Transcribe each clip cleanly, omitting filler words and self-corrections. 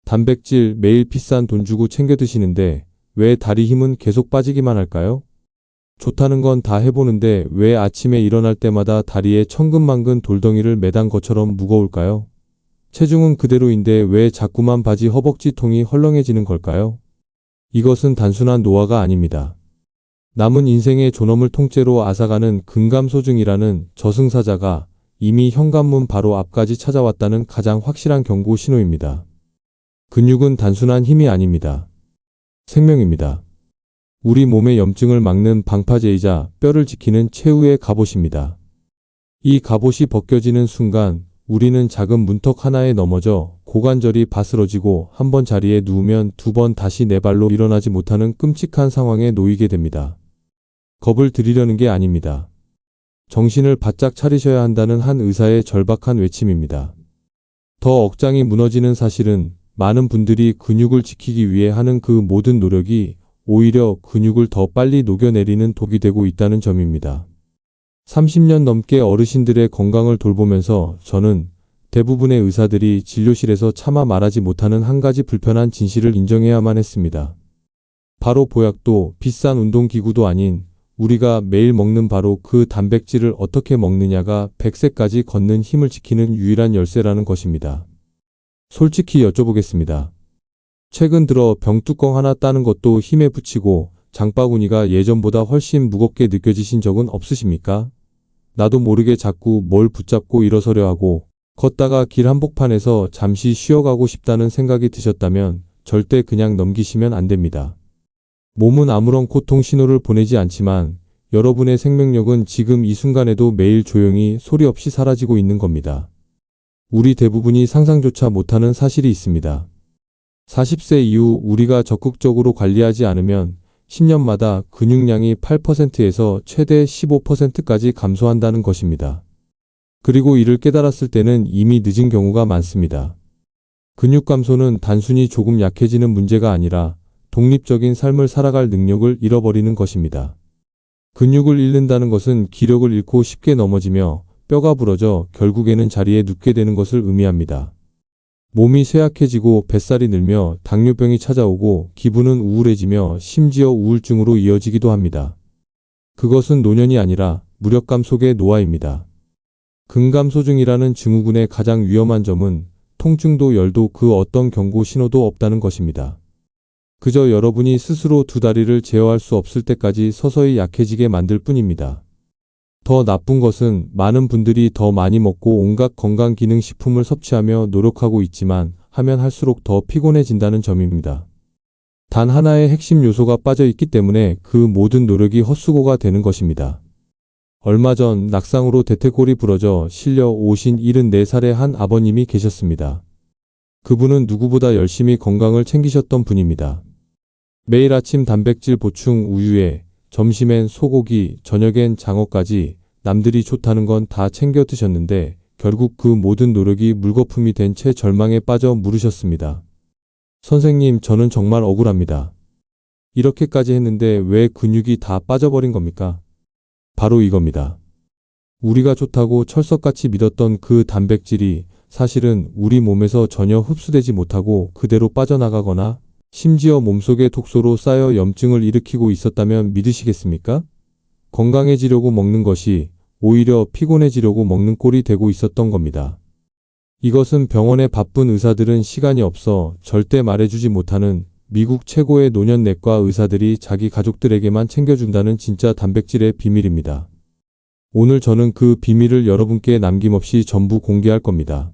단백질 매일 비싼 돈 주고 챙겨 드시는데 왜 다리 힘은 계속 빠지기만 할까요? 좋다는 건 다 해보는데 왜 아침에 일어날 때마다 다리에 천근만근 돌덩이를 매단 것처럼 무거울까요? 체중은 그대로인데 왜 자꾸만 바지 허벅지 통이 헐렁해지는 걸까요? 이것은 단순한 노화가 아닙니다. 남은 인생의 존엄을 통째로 앗아가는 근감소증이라는 저승사자가 이미 현관문 바로 앞까지 찾아왔다는 가장 확실한 경고 신호입니다. 근육은 단순한 힘이 아닙니다. 생명입니다. 우리 몸의 염증을 막는 방파제이자 뼈를 지키는 최후의 갑옷입니다. 이 갑옷이 벗겨지는 순간 우리는 작은 문턱 하나에 넘어져 고관절이 바스러지고 한 번 자리에 누우면 두 번 다시 네 발로 일어나지 못하는 끔찍한 상황에 놓이게 됩니다. 겁을 들이려는 게 아닙니다. 정신을 바짝 차리셔야 한다는 한 의사의 절박한 외침입니다. 더 억장이 무너지는 사실은 많은 분들이 근육을 지키기 위해 하는 그 모든 노력이 오히려 근육을 더 빨리 녹여내리는 독이 되고 있다는 점입니다. 30년 넘게 어르신들의 건강을 돌보면서 저는 대부분의 의사들이 진료실에서 차마 말하지 못하는 한 가지 불편한 진실을 인정해야만 했습니다. 바로 보약도 비싼 운동기구도 아닌 우리가 매일 먹는 바로 그 단백질을 어떻게 먹느냐가 100세까지 걷는 힘을 지키는 유일한 열쇠라는 것입니다. 솔직히 여쭤보겠습니다. 최근 들어 병뚜껑 하나 따는 것도 힘에 부치고 장바구니가 예전보다 훨씬 무겁게 느껴지신 적은 없으십니까? 나도 모르게 자꾸 뭘 붙잡고 일어서려 하고 걷다가 길 한복판에서 잠시 쉬어가고 싶다는 생각이 드셨다면 절대 그냥 넘기시면 안 됩니다. 몸은 아무런 고통 신호를 보내지 않지만 여러분의 생명력은 지금 이 순간에도 매일 조용히 소리 없이 사라지고 있는 겁니다. 우리 대부분이 상상조차 못하는 사실이 있습니다. 40세 이후 우리가 적극적으로 관리하지 않으면 10년마다 근육량이 8%에서 최대 15%까지 감소한다는 것입니다. 그리고 이를 깨달았을 때는 이미 늦은 경우가 많습니다. 근육 감소는 단순히 조금 약해지는 문제가 아니라 독립적인 삶을 살아갈 능력을 잃어버리는 것입니다. 근육을 잃는다는 것은 기력을 잃고 쉽게 넘어지며 뼈가 부러져 결국에는 자리에 눕게 되는 것을 의미합니다. 몸이 쇠약해지고 뱃살이 늘며 당뇨병이 찾아오고 기분은 우울해지며 심지어 우울증으로 이어지기도 합니다. 그것은 노년이 아니라 무력감 속의 노화입니다. 근감소증이라는 증후군의 가장 위험한 점은 통증도 열도 그 어떤 경고 신호도 없다는 것입니다. 그저 여러분이 스스로 두 다리를 제어할 수 없을 때까지 서서히 약해지게 만들 뿐입니다. 더 나쁜 것은 많은 분들이 더 많이 먹고 온갖 건강기능식품을 섭취하며 노력하고 있지만 하면 할수록 더 피곤해진다는 점입니다. 단 하나의 핵심 요소가 빠져 있기 때문에 그 모든 노력이 헛수고가 되는 것입니다. 얼마 전 낙상으로 대퇴골이 부러져 실려 오신 74살의 한 아버님이 계셨습니다. 그분은 누구보다 열심히 건강을 챙기셨던 분입니다. 매일 아침 단백질 보충 우유에 점심엔 소고기, 저녁엔 장어까지 남들이 좋다는 건 다 챙겨 드셨는데 결국 그 모든 노력이 물거품이 된 채 절망에 빠져 물으셨습니다. 선생님, 저는 정말 억울합니다. 이렇게까지 했는데 왜 근육이 다 빠져버린 겁니까? 바로 이겁니다. 우리가 좋다고 철석같이 믿었던 그 단백질이 사실은 우리 몸에서 전혀 흡수되지 못하고 그대로 빠져나가거나 심지어 몸속의 독소로 쌓여 염증을 일으키고 있었다면 믿으시겠습니까? 건강해지려고 먹는 것이 오히려 피곤해지려고 먹는 꼴이 되고 있었던 겁니다. 이것은 병원의 바쁜 의사들은 시간이 없어 절대 말해주지 못하는 미국 최고의 노년내과 의사들이 자기 가족들에게만 챙겨준다는 진짜 단백질의 비밀입니다. 오늘 저는 그 비밀을 여러분께 남김없이 전부 공개할 겁니다.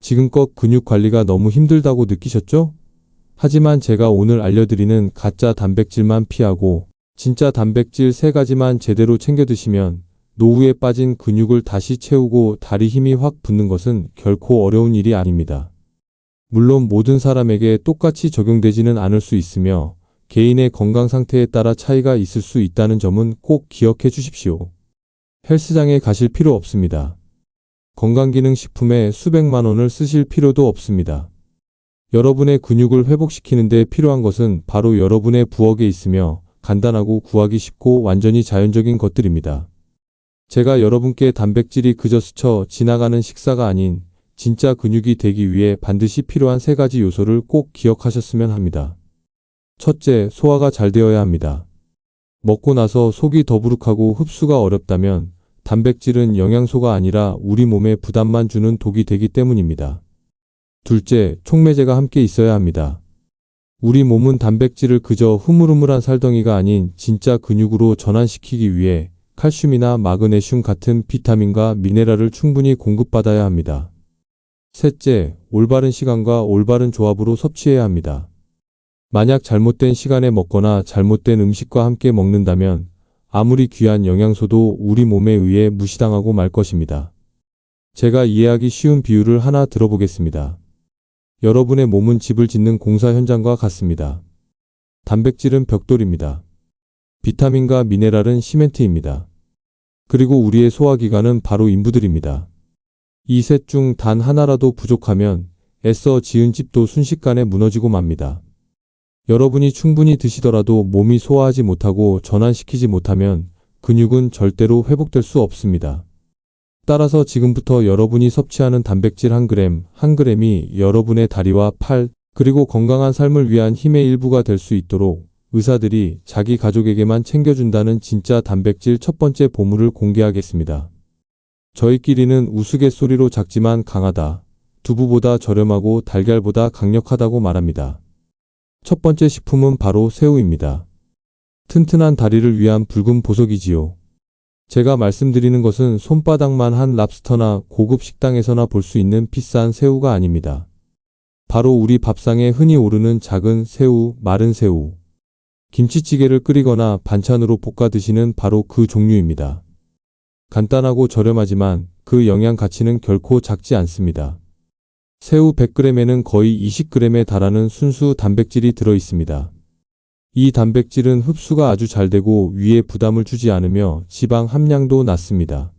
지금껏 근육 관리가 너무 힘들다고 느끼셨죠? 하지만 제가 오늘 알려드리는 가짜 단백질만 피하고 진짜 단백질 3가지만 제대로 챙겨 드시면 노후에 빠진 근육을 다시 채우고 다리 힘이 확 붙는 것은 결코 어려운 일이 아닙니다. 물론 모든 사람에게 똑같이 적용되지는 않을 수 있으며 개인의 건강 상태에 따라 차이가 있을 수 있다는 점은 꼭 기억해 주십시오. 헬스장에 가실 필요 없습니다. 건강기능식품에 수백만 원을 쓰실 필요도 없습니다. 여러분의 근육을 회복시키는 데 필요한 것은 바로 여러분의 부엌에 있으며 간단하고 구하기 쉽고 완전히 자연적인 것들입니다. 제가 여러분께 단백질이 그저 스쳐 지나가는 식사가 아닌 진짜 근육이 되기 위해 반드시 필요한 3가지 요소를 꼭 기억하셨으면 합니다. 첫째, 소화가 잘 되어야 합니다. 먹고 나서 속이 더부룩하고 흡수가 어렵다면 단백질은 영양소가 아니라 우리 몸에 부담만 주는 독이 되기 때문입니다. 둘째, 촉매제가 함께 있어야 합니다. 우리 몸은 단백질을 그저 흐물흐물한 살덩이가 아닌 진짜 근육으로 전환시키기 위해 칼슘이나 마그네슘 같은 비타민과 미네랄을 충분히 공급받아야 합니다. 셋째, 올바른 시간과 올바른 조합으로 섭취해야 합니다. 만약 잘못된 시간에 먹거나 잘못된 음식과 함께 먹는다면 아무리 귀한 영양소도 우리 몸에 의해 무시당하고 말 것입니다. 제가 이해하기 쉬운 비유를 하나 들어보겠습니다. 여러분의 몸은 집을 짓는 공사 현장과 같습니다. 단백질은 벽돌입니다. 비타민과 미네랄은 시멘트입니다. 그리고 우리의 소화기관은 바로 인부들입니다. 이 셋 중 단 하나라도 부족하면 애써 지은 집도 순식간에 무너지고 맙니다. 여러분이 충분히 드시더라도 몸이 소화하지 못하고 전환시키지 못하면 근육은 절대로 회복될 수 없습니다. 따라서 지금부터 여러분이 섭취하는 단백질 1g, 1g이 여러분의 다리와 팔, 그리고 건강한 삶을 위한 힘의 일부가 될 수 있도록 의사들이 자기 가족에게만 챙겨준다는 진짜 단백질 첫 번째 보물을 공개하겠습니다. 저희끼리는 우스갯소리로 작지만 강하다, 두부보다 저렴하고 달걀보다 강력하다고 말합니다. 첫 번째 식품은 바로 새우입니다. 튼튼한 다리를 위한 붉은 보석이지요. 제가 말씀드리는 것은 손바닥만 한 랍스터나 고급 식당에서나 볼 수 있는 비싼 새우가 아닙니다. 바로 우리 밥상에 흔히 오르는 작은 새우, 마른 새우. 김치찌개를 끓이거나 반찬으로 볶아 드시는 바로 그 종류입니다. 간단하고 저렴하지만 그 영양 가치는 결코 작지 않습니다. 새우 100g에는 거의 20g에 달하는 순수 단백질이 들어 있습니다. 이 단백질은 흡수가 아주 잘 되고 위에 부담을 주지 않으며 지방 함량도 낮습니다.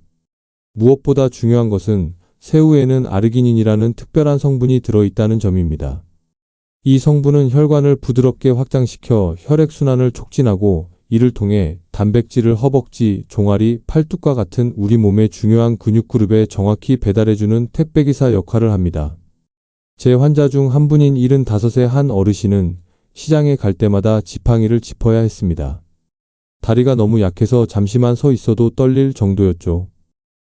무엇보다 중요한 것은 새우에는 아르기닌이라는 특별한 성분이 들어있다는 점입니다. 이 성분은 혈관을 부드럽게 확장시켜 혈액순환을 촉진하고 이를 통해 단백질을 허벅지, 종아리, 팔뚝과 같은 우리 몸의 중요한 근육그룹에 정확히 배달해주는 택배기사 역할을 합니다. 제 환자 중 한 분인 75세 한 어르신은 시장에 갈 때마다 지팡이를 짚어야 했습니다. 다리가 너무 약해서 잠시만 서 있어도 떨릴 정도였죠.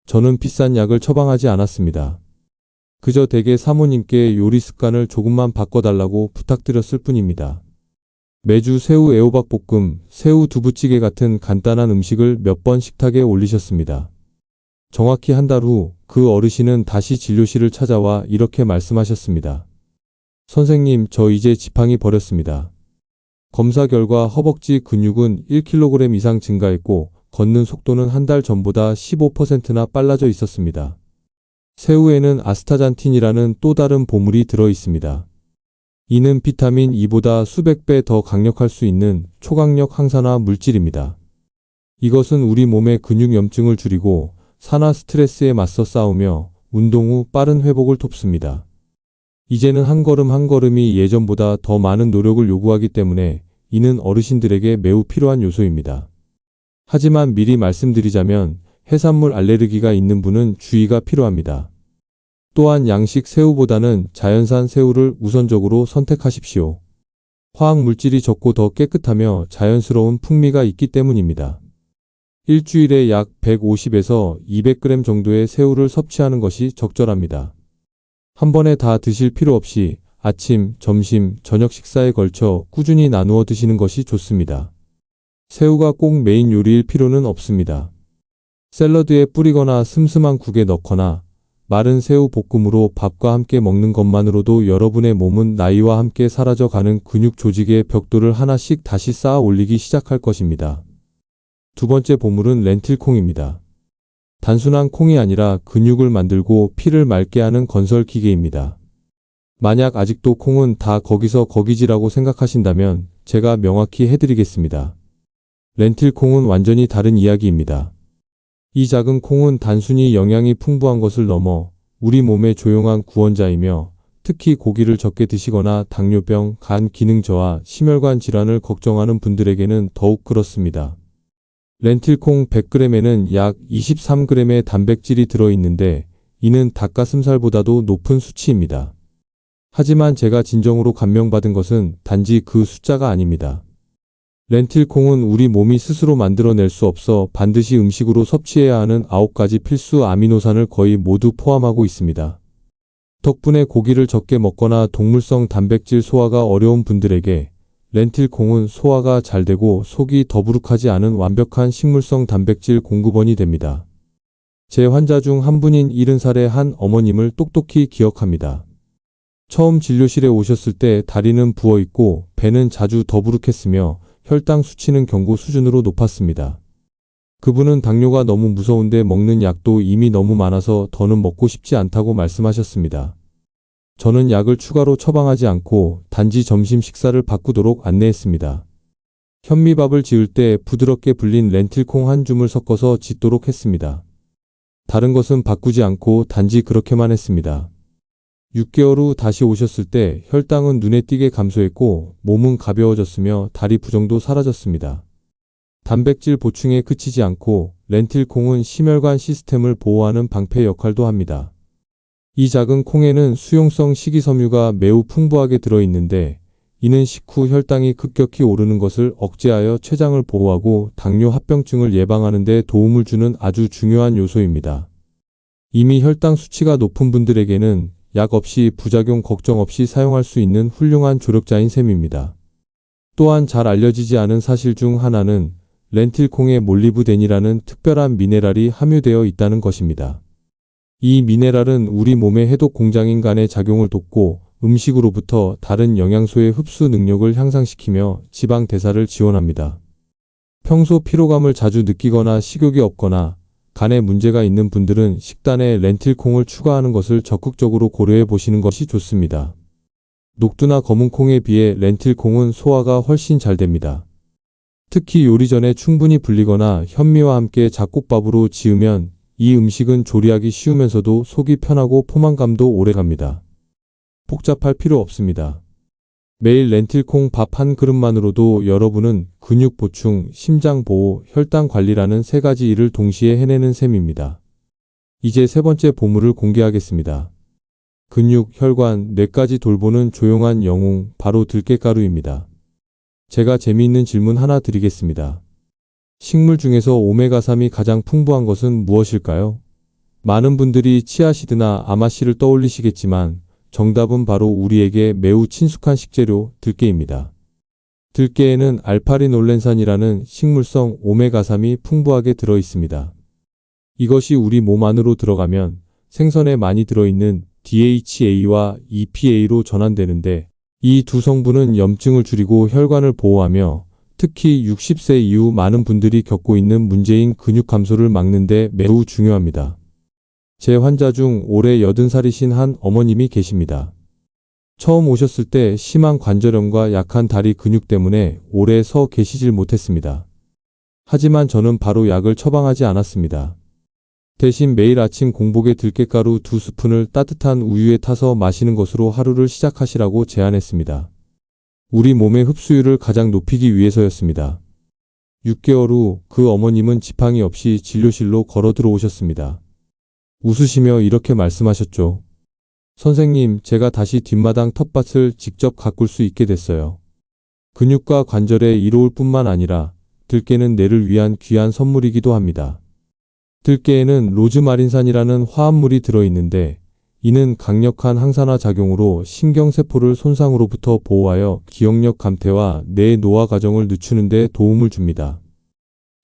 저는 비싼 약을 처방하지 않았습니다. 그저 댁의 사모님께 요리 습관을 조금만 바꿔달라고 부탁드렸을 뿐입니다. 매주 새우 애호박 볶음, 새우 두부찌개 같은 간단한 음식을 몇 번 식탁에 올리셨습니다. 정확히 한 달 후 그 어르신은 다시 진료실을 찾아와 이렇게 말씀하셨습니다. 선생님, 저 이제 지팡이 버렸습니다. 검사 결과 허벅지 근육은 1kg 이상 증가했고 걷는 속도는 한 달 전보다 15%나 빨라져 있었습니다. 새우에는 아스타잔틴이라는 또 다른 보물이 들어 있습니다. 이는 비타민 E보다 수백 배 더 강력할 수 있는 초강력 항산화 물질입니다. 이것은 우리 몸의 근육 염증을 줄이고 산화 스트레스에 맞서 싸우며 운동 후 빠른 회복을 돕습니다. 이제는 한 걸음 한 걸음이 예전보다 더 많은 노력을 요구하기 때문에 이는 어르신들에게 매우 필요한 요소입니다. 하지만 미리 말씀드리자면 해산물 알레르기가 있는 분은 주의가 필요합니다. 또한 양식 새우보다는 자연산 새우를 우선적으로 선택하십시오. 화학 물질이 적고 더 깨끗하며 자연스러운 풍미가 있기 때문입니다. 일주일에 약 150에서 200g 정도의 새우를 섭취하는 것이 적절합니다. 한 번에 다 드실 필요 없이 아침, 점심, 저녁 식사에 걸쳐 꾸준히 나누어 드시는 것이 좋습니다. 새우가 꼭 메인 요리일 필요는 없습니다. 샐러드에 뿌리거나 슴슴한 국에 넣거나 마른 새우 볶음으로 밥과 함께 먹는 것만으로도 여러분의 몸은 나이와 함께 사라져가는 근육 조직의 벽돌을 하나씩 다시 쌓아 올리기 시작할 것입니다. 두 번째 보물은 렌틸콩입니다. 단순한 콩이 아니라 근육을 만들고 피를 맑게 하는 건설 기계입니다. 만약 아직도 콩은 다 거기서 거기지라고 생각하신다면 제가 명확히 해드리겠습니다. 렌틸콩은 완전히 다른 이야기입니다. 이 작은 콩은 단순히 영양이 풍부한 것을 넘어 우리 몸의 조용한 구원자이며 특히 고기를 적게 드시거나 당뇨병, 간 기능 저하, 심혈관 질환을 걱정하는 분들에게는 더욱 그렇습니다. 렌틸콩 100g에는 약 23g의 단백질이 들어있는데 이는 닭가슴살보다도 높은 수치입니다. 하지만 제가 진정으로 감명받은 것은 단지 그 숫자가 아닙니다. 렌틸콩은 우리 몸이 스스로 만들어낼 수 없어 반드시 음식으로 섭취해야 하는 9가지 필수 아미노산을 거의 모두 포함하고 있습니다. 덕분에 고기를 적게 먹거나 동물성 단백질 소화가 어려운 분들에게 렌틸콩은 소화가 잘 되고 속이 더부룩하지 않은 완벽한 식물성 단백질 공급원이 됩니다. 제 환자 중 한 분인 70살의 한 어머님을 똑똑히 기억합니다. 처음 진료실에 오셨을 때 다리는 부어있고 배는 자주 더부룩했으며 혈당 수치는 경고 수준으로 높았습니다. 그분은 당뇨가 너무 무서운데 먹는 약도 이미 너무 많아서 더는 먹고 싶지 않다고 말씀하셨습니다. 저는 약을 추가로 처방하지 않고 단지 점심 식사를 바꾸도록 안내했습니다. 현미밥을 지을 때 부드럽게 불린 렌틸콩 한 줌을 섞어서 짓도록 했습니다. 다른 것은 바꾸지 않고 단지 그렇게만 했습니다. 6개월 후 다시 오셨을 때 혈당은 눈에 띄게 감소했고 몸은 가벼워졌으며 다리 부종도 사라졌습니다. 단백질 보충에 그치지 않고 렌틸콩은 심혈관 시스템을 보호하는 방패 역할도 합니다. 이 작은 콩에는 수용성 식이섬유가 매우 풍부하게 들어있는데 이는 식후 혈당이 급격히 오르는 것을 억제하여 췌장을 보호하고 당뇨 합병증을 예방하는 데 도움을 주는 아주 중요한 요소입니다. 이미 혈당 수치가 높은 분들에게는 약 없이 부작용 걱정 없이 사용할 수 있는 훌륭한 조력자인 셈입니다. 또한 잘 알려지지 않은 사실 중 하나는 렌틸콩에 몰리브덴이라는 특별한 미네랄이 함유되어 있다는 것입니다. 이 미네랄은 우리 몸의 해독 공장인 간의 작용을 돕고 음식으로부터 다른 영양소의 흡수 능력을 향상시키며 지방 대사를 지원합니다. 평소 피로감을 자주 느끼거나 식욕이 없거나 간에 문제가 있는 분들은 식단에 렌틸콩을 추가하는 것을 적극적으로 고려해 보시는 것이 좋습니다. 녹두나 검은콩에 비해 렌틸콩은 소화가 훨씬 잘 됩니다. 특히 요리 전에 충분히 불리거나 현미와 함께 잡곡밥으로 지으면 이 음식은 조리하기 쉬우면서도 속이 편하고 포만감도 오래갑니다. 복잡할 필요 없습니다. 매일 렌틸콩 밥 한 그릇만으로도 여러분은 근육 보충, 심장 보호, 혈당 관리라는 3가지 일을 동시에 해내는 셈입니다. 이제 3번째 보물을 공개하겠습니다. 근육, 혈관, 뇌까지 돌보는 조용한 영웅, 바로 들깨가루입니다. 제가 재미있는 질문 하나 드리겠습니다. 식물 중에서 오메가3이 가장 풍부한 것은 무엇일까요? 많은 분들이 치아시드나 아마씨를 떠올리시겠지만 정답은 바로 우리에게 매우 친숙한 식재료 들깨입니다. 들깨에는 알파리놀렌산이라는 식물성 오메가3이 풍부하게 들어 있습니다. 이것이 우리 몸 안으로 들어가면 생선에 많이 들어있는 DHA와 EPA로 전환되는데 이 두 성분은 염증을 줄이고 혈관을 보호하며 특히 60세 이후 많은 분들이 겪고 있는 문제인 근육 감소를 막는 데 매우 중요합니다. 제 환자 중 올해 80살이신 한 어머님이 계십니다. 처음 오셨을 때 심한 관절염과 약한 다리 근육 때문에 오래 서 계시질 못했습니다. 하지만 저는 바로 약을 처방하지 않았습니다. 대신 매일 아침 공복에 들깨가루 2스푼을 따뜻한 우유에 타서 마시는 것으로 하루를 시작하시라고 제안했습니다. 우리 몸의 흡수율을 가장 높이기 위해서였습니다. 6개월 후 그 어머님은 지팡이 없이 진료실로 걸어 들어오셨습니다. 웃으시며 이렇게 말씀하셨죠. 선생님, 제가 다시 뒷마당 텃밭을 직접 가꿀 수 있게 됐어요. 근육과 관절에 이로울 뿐만 아니라 들깨는 뇌를 위한 귀한 선물이기도 합니다. 들깨에는 로즈마린산이라는 화합물이 들어있는데 이는 강력한 항산화 작용으로 신경세포를 손상으로부터 보호하여 기억력 감퇴와 뇌 노화 과정을 늦추는 데 도움을 줍니다.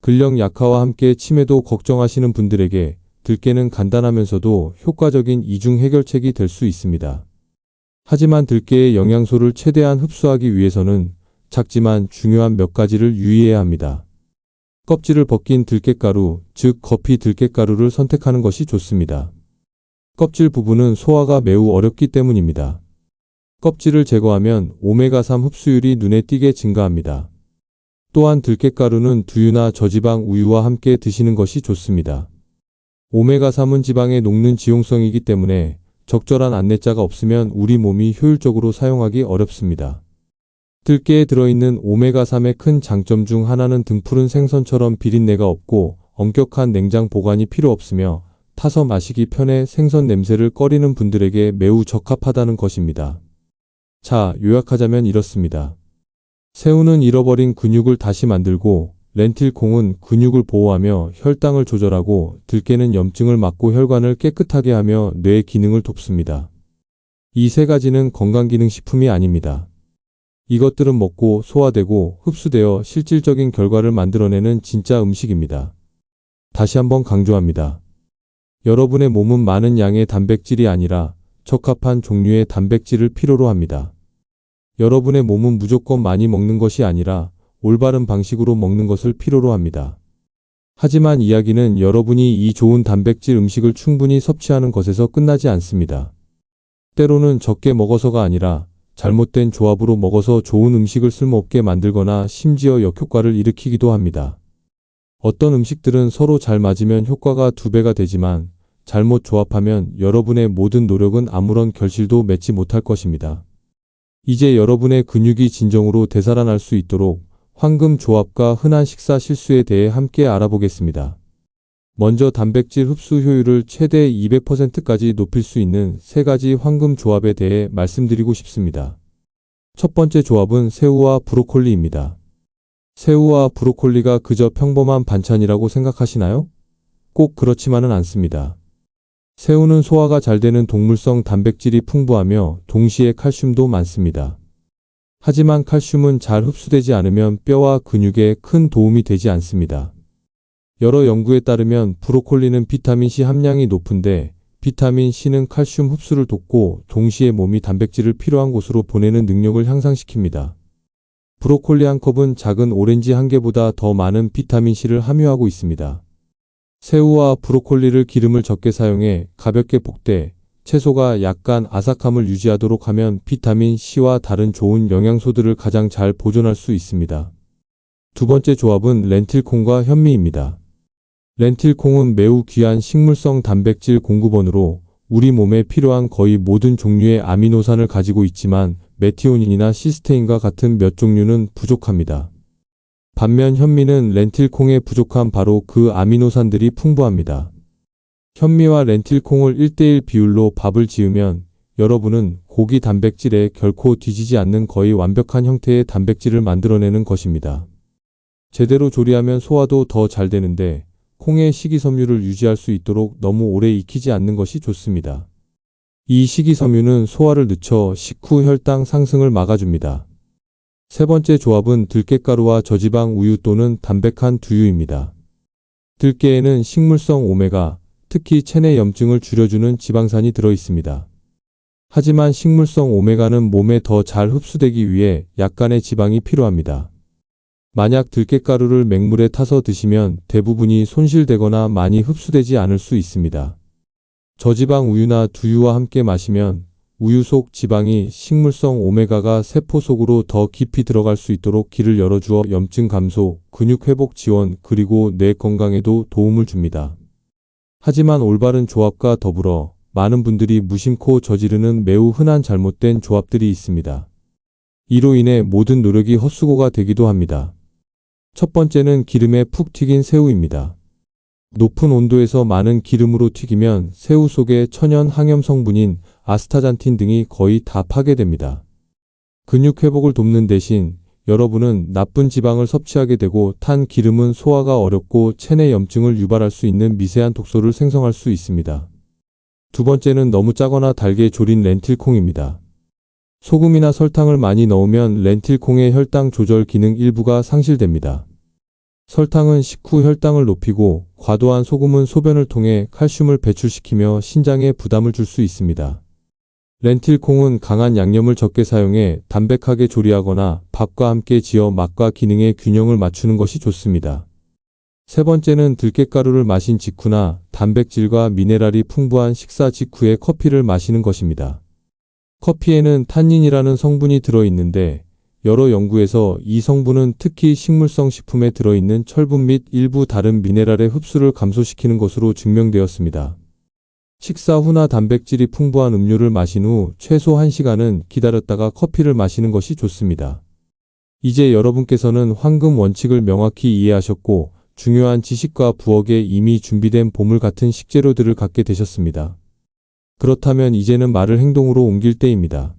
근력 약화와 함께 치매도 걱정하시는 분들에게 들깨는 간단하면서도 효과적인 이중 해결책이 될 수 있습니다. 하지만 들깨의 영양소를 최대한 흡수하기 위해서는 작지만 중요한 몇 가지를 유의해야 합니다. 껍질을 벗긴 들깨가루, 즉 거피 들깨가루를 선택하는 것이 좋습니다. 껍질 부분은 소화가 매우 어렵기 때문입니다. 껍질을 제거하면 오메가3 흡수율이 눈에 띄게 증가합니다. 또한 들깨가루는 두유나 저지방 우유와 함께 드시는 것이 좋습니다. 오메가3은 지방에 녹는 지용성이기 때문에 적절한 안내자가 없으면 우리 몸이 효율적으로 사용하기 어렵습니다. 들깨에 들어있는 오메가3의 큰 장점 중 하나는 등푸른 생선처럼 비린내가 없고 엄격한 냉장 보관이 필요 없으며 타서 마시기 편해 생선 냄새를 꺼리는 분들에게 매우 적합하다는 것입니다. 자, 요약하자면 이렇습니다. 새우는 잃어버린 근육을 다시 만들고, 렌틸콩은 근육을 보호하며 혈당을 조절하고, 들깨는 염증을 막고 혈관을 깨끗하게 하며 뇌 기능을 돕습니다. 이 세 가지는 건강기능식품이 아닙니다. 이것들은 먹고 소화되고 흡수되어 실질적인 결과를 만들어내는 진짜 음식입니다. 다시 한번 강조합니다. 여러분의 몸은 많은 양의 단백질이 아니라 적합한 종류의 단백질을 필요로 합니다. 여러분의 몸은 무조건 많이 먹는 것이 아니라 올바른 방식으로 먹는 것을 필요로 합니다. 하지만 이야기는 여러분이 이 좋은 단백질 음식을 충분히 섭취하는 것에서 끝나지 않습니다. 때로는 적게 먹어서가 아니라 잘못된 조합으로 먹어서 좋은 음식을 쓸모없게 만들거나 심지어 역효과를 일으키기도 합니다. 어떤 음식들은 서로 잘 맞으면 효과가 2배가 되지만 잘못 조합하면 여러분의 모든 노력은 아무런 결실도 맺지 못할 것입니다. 이제 여러분의 근육이 진정으로 되살아날 수 있도록 황금 조합과 흔한 식사 실수에 대해 함께 알아보겠습니다. 먼저 단백질 흡수 효율을 최대 200%까지 높일 수 있는 3가지 황금 조합에 대해 말씀드리고 싶습니다. 첫 번째 조합은 새우와 브로콜리입니다. 새우와 브로콜리가 그저 평범한 반찬이라고 생각하시나요? 꼭 그렇지만은 않습니다. 새우는 소화가 잘 되는 동물성 단백질이 풍부하며 동시에 칼슘도 많습니다. 하지만 칼슘은 잘 흡수되지 않으면 뼈와 근육에 큰 도움이 되지 않습니다. 여러 연구에 따르면 브로콜리는 비타민C 함량이 높은데 비타민C는 칼슘 흡수를 돕고 동시에 몸이 단백질을 필요한 곳으로 보내는 능력을 향상시킵니다. 브로콜리 한 컵은 작은 오렌지 한 개보다 더 많은 비타민C를 함유하고 있습니다. 새우와 브로콜리를 기름을 적게 사용해 가볍게 볶되 채소가 약간 아삭함을 유지하도록 하면 비타민C와 다른 좋은 영양소들을 가장 잘 보존할 수 있습니다. 두 번째 조합은 렌틸콩과 현미입니다. 렌틸콩은 매우 귀한 식물성 단백질 공급원으로 우리 몸에 필요한 거의 모든 종류의 아미노산을 가지고 있지만 메티오닌이나 시스테인과 같은 몇 종류는 부족합니다. 반면 현미는 렌틸콩에 부족한 바로 그 아미노산들이 풍부합니다. 현미와 렌틸콩을 1:1 비율로 밥을 지으면 여러분은 고기 단백질에 결코 뒤지지 않는 거의 완벽한 형태의 단백질을 만들어내는 것입니다. 제대로 조리하면 소화도 더 잘 되는데 콩의 식이섬유를 유지할 수 있도록 너무 오래 익히지 않는 것이 좋습니다. 이 식이섬유는 소화를 늦춰 식후 혈당 상승을 막아줍니다. 세 번째 조합은 들깨가루와 저지방 우유 또는 담백한 두유입니다. 들깨에는 식물성 오메가, 특히 체내 염증을 줄여주는 지방산이 들어있습니다. 하지만 식물성 오메가는 몸에 더 잘 흡수되기 위해 약간의 지방이 필요합니다. 만약 들깨가루를 맹물에 타서 드시면 대부분이 손실되거나 많이 흡수되지 않을 수 있습니다. 저지방 우유나 두유와 함께 마시면 우유 속 지방이 식물성 오메가가 세포 속으로 더 깊이 들어갈 수 있도록 길을 열어주어 염증 감소, 근육 회복 지원, 그리고 뇌 건강에도 도움을 줍니다. 하지만 올바른 조합과 더불어 많은 분들이 무심코 저지르는 매우 흔한 잘못된 조합들이 있습니다. 이로 인해 모든 노력이 헛수고가 되기도 합니다. 첫 번째는 기름에 푹 튀긴 새우입니다. 높은 온도에서 많은 기름으로 튀기면 새우 속의 천연 항염 성분인 아스타잔틴 등이 거의 다 파괴됩니다. 근육 회복을 돕는 대신 여러분은 나쁜 지방을 섭취하게 되고 탄 기름은 소화가 어렵고 체내 염증을 유발할 수 있는 미세한 독소를 생성할 수 있습니다. 두 번째는 너무 짜거나 달게 조린 렌틸콩입니다. 소금이나 설탕을 많이 넣으면 렌틸콩의 혈당 조절 기능 일부가 상실됩니다. 설탕은 식후 혈당을 높이고 과도한 소금은 소변을 통해 칼슘을 배출시키며 신장에 부담을 줄 수 있습니다. 렌틸콩은 강한 양념을 적게 사용해 담백하게 조리하거나 밥과 함께 지어 맛과 기능의 균형을 맞추는 것이 좋습니다. 세 번째는 들깨가루를 마신 직후나 단백질과 미네랄이 풍부한 식사 직후에 커피를 마시는 것입니다. 커피에는 탄닌이라는 성분이 들어있는데 여러 연구에서 이 성분은 특히 식물성 식품에 들어있는 철분 및 일부 다른 미네랄의 흡수를 감소시키는 것으로 증명되었습니다. 식사 후나 단백질이 풍부한 음료를 마신 후 최소 1시간은 기다렸다가 커피를 마시는 것이 좋습니다. 이제 여러분께서는 황금 원칙을 명확히 이해하셨고 중요한 지식과 부엌에 이미 준비된 보물 같은 식재료들을 갖게 되셨습니다. 그렇다면 이제는 말을 행동으로 옮길 때입니다.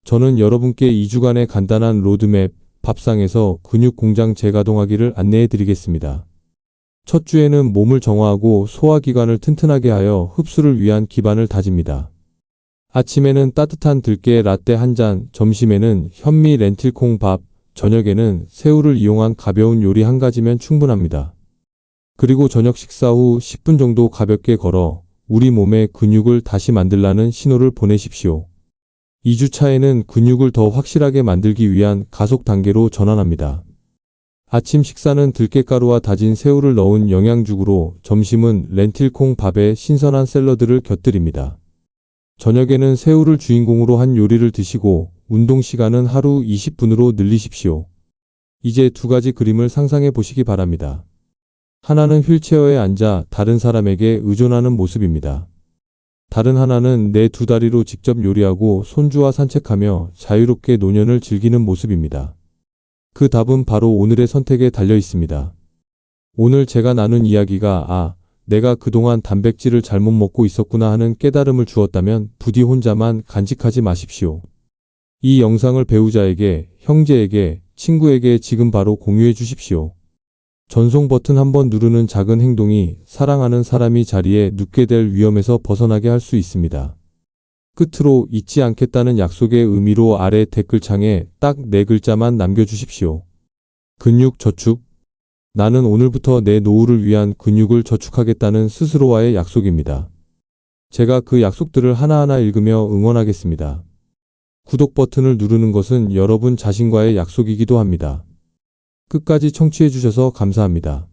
저는 여러분께 2주간의 간단한 로드맵, 밥상에서 근육 공장 재가동하기를 안내해 드리겠습니다. 첫 주에는 몸을 정화하고 소화기관을 튼튼하게 하여 흡수를 위한 기반을 다집니다. 아침에는 따뜻한 들깨 라떼 한 잔, 점심에는 현미 렌틸콩 밥, 저녁에는 새우를 이용한 가벼운 요리 한 가지면 충분합니다. 그리고 저녁 식사 후 10분 정도 가볍게 걸어 우리 몸의 근육을 다시 만들라는 신호를 보내십시오. 2주 차에는 근육을 더 확실하게 만들기 위한 가속 단계로 전환합니다. 아침 식사는 들깨가루와 다진 새우를 넣은 영양죽으로, 점심은 렌틸콩 밥에 신선한 샐러드를 곁들입니다. 저녁에는 새우를 주인공으로 한 요리를 드시고 운동 시간은 하루 20분으로 늘리십시오. 이제 두 가지 그림을 상상해 보시기 바랍니다. 하나는 휠체어에 앉아 다른 사람에게 의존하는 모습입니다. 다른 하나는 내 두 다리로 직접 요리하고 손주와 산책하며 자유롭게 노년을 즐기는 모습입니다. 그 답은 바로 오늘의 선택에 달려 있습니다. 오늘 제가 나눈 이야기가 내가 그동안 단백질을 잘못 먹고 있었구나 하는 깨달음을 주었다면 부디 혼자만 간직하지 마십시오. 이 영상을 배우자에게, 형제에게, 친구에게 지금 바로 공유해 주십시오. 전송 버튼 한번 누르는 작은 행동이 사랑하는 사람이 자리에 눕게 될 위험에서 벗어나게 할 수 있습니다. 끝으로 잊지 않겠다는 약속의 의미로 아래 댓글창에 딱 4글자만 남겨주십시오. 근육 저축. 나는 오늘부터 내 노후를 위한 근육을 저축하겠다는 스스로와의 약속입니다. 제가 그 약속들을 하나하나 읽으며 응원하겠습니다. 구독 버튼을 누르는 것은 여러분 자신과의 약속이기도 합니다. 끝까지 청취해 주셔서 감사합니다.